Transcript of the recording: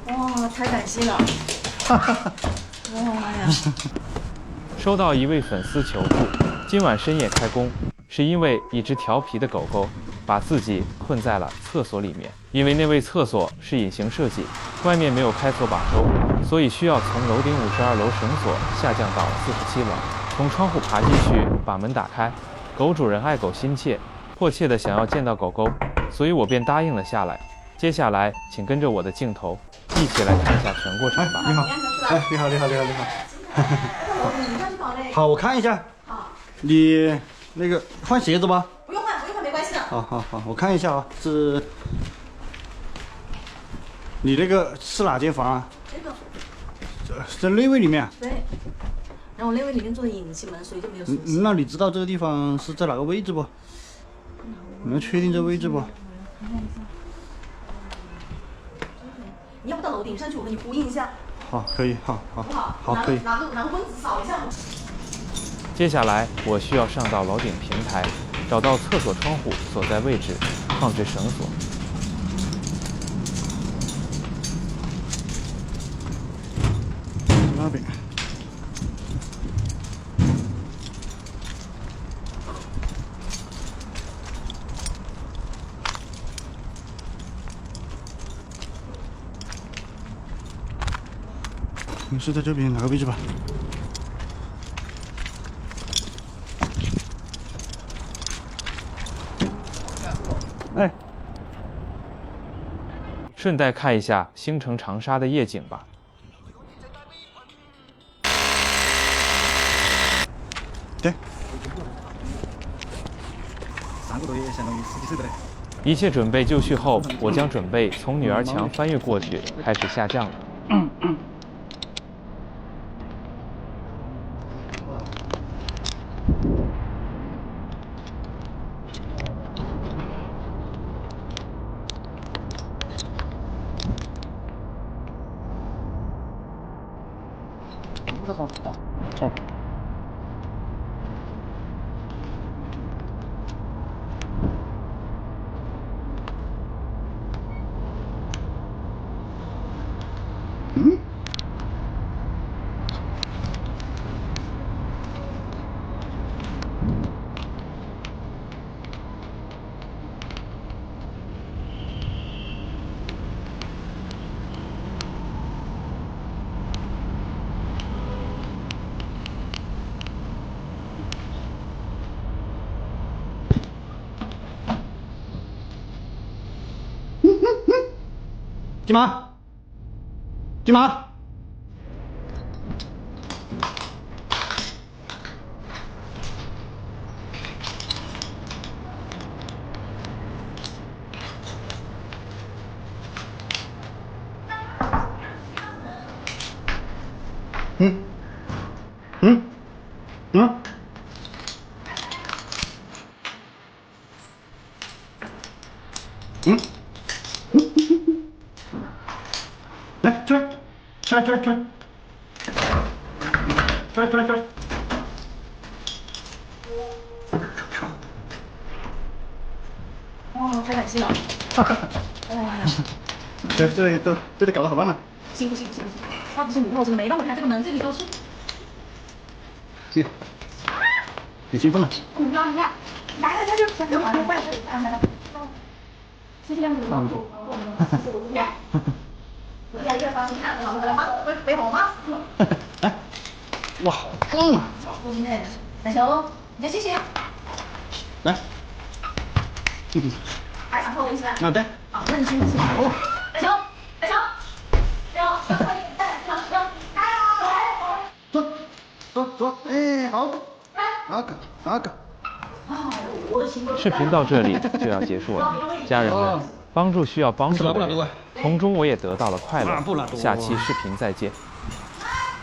哇，太感谢了！哇呀！收到一位粉丝求助，今晚深夜开工，是因为一只调皮的狗狗把自己困在了厕所里面。因为那位厕所是隐形设计，外面没有开锁把手，所以需要从楼顶52楼绳索下降到47楼，从窗户爬进去，把门打开。狗主人爱狗心切，迫切地想要见到狗狗，所以我便答应了下来。接下来，请跟着我的镜头，一起来看一下全过程吧。你好，哎，你好，你好，你好，你好。好，我看一下。好。你那个换鞋子吧？不用换，不用换，没关系的。好，我看一下啊，是。你那个是哪间房啊？这个。在内卫里面。对。然后内卫里面做的隐形门，所以就没有锁匙。那你知道这个地方是在哪个位置不？你能确定这个位置不？你要不到楼顶上去，我跟你呼应一下。好，可以，好，可以。拿个棍子扫一下。接下来我需要上到楼顶平台，找到厕所窗户所在位置，放置绳索。那边。你是在这边哪个位置吧？哎，顺带看一下星城长沙的夜景吧。对。3个多月相当于10几岁的嘞。一切准备就绪后，我将准备从女儿墙翻越过去，开始下降了。金马，金马。来，出来，出来，出来，出来，出来，出来，出来。哇，太感谢了！哎呀，这里搞得好乱啊！辛苦。要不是你，我真的没办法开这个门，这里都是。行，你兴奋了？来，就过来，来。谢谢亮子。背好吗？来，哇，好重啊！大雄，你先谢谢。来。然后我一起来。啊，对。好，那你先。哦。大雄。坐，哎，好个。视频到这里就要结束了，家人们，帮助需要帮助的人，从中我也得到了快乐。下期视频再见。